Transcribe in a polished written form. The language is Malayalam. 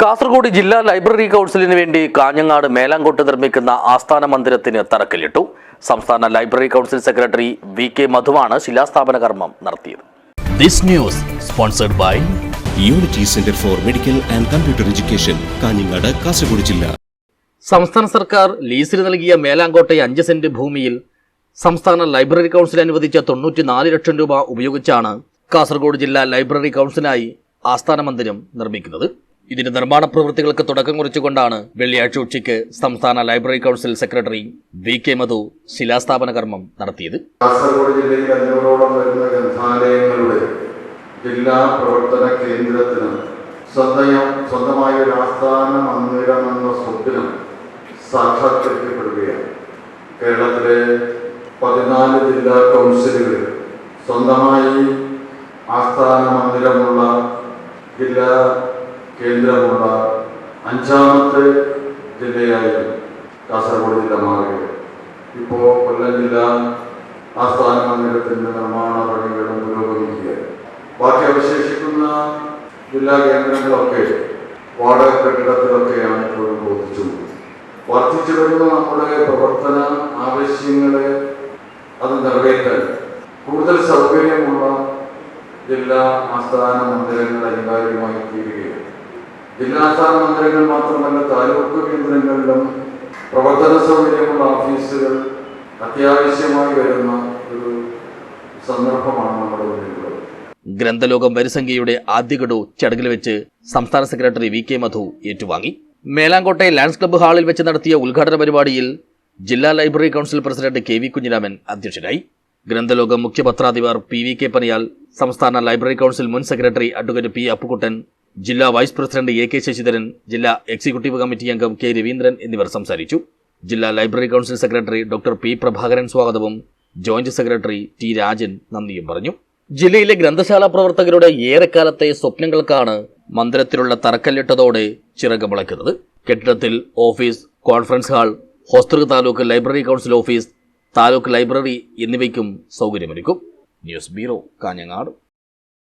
കാസർഗോഡ് ജില്ലാ ലൈബ്രറി കൗൺസിലിന് വേണ്ടി കാഞ്ഞങ്ങാട് മേലാങ്കോട്ട് നിർമ്മിക്കുന്ന ആസ്ഥാന മന്ദിരത്തിന് തറക്കല്ലിട്ടു. സംസ്ഥാന ലൈബ്രറി കൗൺസിൽ സെക്രട്ടറി വി.കെ. മധുവാണ് ശിലാസ്ഥാപന കർമ്മം നടത്തിയത്. This news sponsored by Unity Center for Medical and Computer Education, Kanhangad, Kasaragod ജില്ല. സംസ്ഥാന സർക്കാർ ലീസിന് നൽകിയ മേലാങ്കോട്ടെ 5 സെന്റ് ഭൂമിയിൽ സംസ്ഥാന ലൈബ്രറി കൗൺസിൽ അനുവദിച്ച 94 ലക്ഷം രൂപ ഉപയോഗിച്ചാണ് കാസർഗോഡ് ജില്ലാ ലൈബ്രറി കൗൺസിലായി ആസ്ഥാന മന്ദിരം നിർമ്മിക്കുന്നത്. ഇതിന്റെ നിർമ്മാണ പ്രവൃത്തികൾക്ക് തുടക്കം കുറിച്ചുകൊണ്ടാണ് വെള്ളിയാഴ്ച ഉച്ചയ്ക്ക് സംസ്ഥാന ലൈബ്രറി കൗൺസിൽ സെക്രട്ടറി വി.കെ. മധു ശിലാസ്ഥാപന കർമ്മം നടത്തിയത്. കാസർഗോഡ് ജില്ലയിൽ 500ഓളം വരുന്ന ഗ്രന്ഥാലയങ്ങളുടെ ജില്ലാ പ്രവർത്തന കേന്ദ്രത്തിന് സ്വന്തമായ ഒരു ആസ്ഥാന മന്ദിരമെന്ന സ്വപ്നം സാക്ഷാത്കരിക്കപ്പെടുകയാണ്. കേരളത്തിലെ 14 ജില്ലാ കൗൺസിലുകളിൽ സ്വന്തമായി ആസ്ഥാന മന്ദിരമുള്ള ജില്ലാ കേന്ദ്രമുള്ള 5ാമത്തെ ജില്ലയായി കാസർഗോഡ് ജില്ല മാറുകയാണ്. ഇപ്പോൾ കൊല്ലം ജില്ല ആസ്ഥാന മന്ദിരത്തിൻ്റെ നിർമ്മാണ പണികളും പുരോഗമിക്കുകയാണ്. ബാക്കി അവശേഷിക്കുന്ന ജില്ലാ കേന്ദ്രങ്ങളൊക്കെ വാടക കെട്ടിടത്തിലൊക്കെയാണ് ഇപ്പോഴും പ്രവർത്തിച്ചുകൊണ്ടിരിക്കുന്നത്. വർദ്ധിച്ചു വരുന്ന നമ്മുടെ പ്രവർത്തന ആവശ്യങ്ങളെ അത് നിറവേറ്റാൻ കൂടുതൽ സൗകര്യമുള്ള ജില്ലാ ആസ്ഥാന മന്ദിരങ്ങൾ അനിവാര്യമായി തീരുകയാണ്. ജില്ലാ ആസ്ഥാന മന്ദിരങ്ങൾ മാത്രമല്ല, താലൂക്ക് കേന്ദ്രങ്ങളിലും പ്രവർത്തന സൗകര്യമുള്ള ഓഫീസുകൾ അത്യാവശ്യമായി വരുന്ന ഒരു സന്ദർഭമാണ് നമ്മുടെ മുന്നിലുള്ളത്. ഗ്രന്ഥലോകം വരിസംഖ്യയുടെ ആദ്യഗഡു ചടങ്ങിൽ വെച്ച് സംസ്ഥാന സെക്രട്ടറി വി.കെ. മധു ഏറ്റുവാങ്ങി. മേലാങ്കോട്ടെ ലയൺസ് ക്ലബ്ബ് ഹാളിൽ വെച്ച് നടത്തിയ ഉദ്ഘാടന പരിപാടിയിൽ ജില്ലാ library council president K V. Kunhiraman അധ്യക്ഷനായി. ഗ്രന്ഥലോകം മുഖ്യപത്രാധിപർ പി.വി.കെ. പനിയാൽ, സംസ്ഥാന ലൈബ്രറി കൗൺസിൽ മുൻ സെക്രട്ടറി അഡ്വക്കേറ്റ് പി. അപ്പുക്കുട്ടൻ, ജില്ലാ വൈസ് പ്രസിഡന്റ് എ.കെ. ശശിധരൻ, ജില്ലാ എക്സിക്യൂട്ടീവ് കമ്മിറ്റി അംഗം കെ. രവീന്ദ്രൻ എന്നിവർ സംസാരിച്ചു. ജില്ലാ library council secretary doctor P. Prabhakaran സ്വാഗതവും ജോയിന്റ് സെക്രട്ടറി ടി. രാജൻ നന്ദിയും പറഞ്ഞു. ജില്ലയിലെ ഗ്രന്ഥശാല പ്രവർത്തകരുടെ ഏറെക്കാലത്തെ സ്വപ്നങ്ങൾക്കാണ് മന്ദിരത്തിലുള്ള തറക്കല്ലിട്ടതോടെ ചിറകുമുളയ്ക്കുന്നത്. കെട്ടിടത്തിൽ office, conference hall, Hosdurg taluk library council office, taluk library എന്നിവയ്ക്കും സൗകര്യമൊരുക്കും. News bureau, Kanhangad.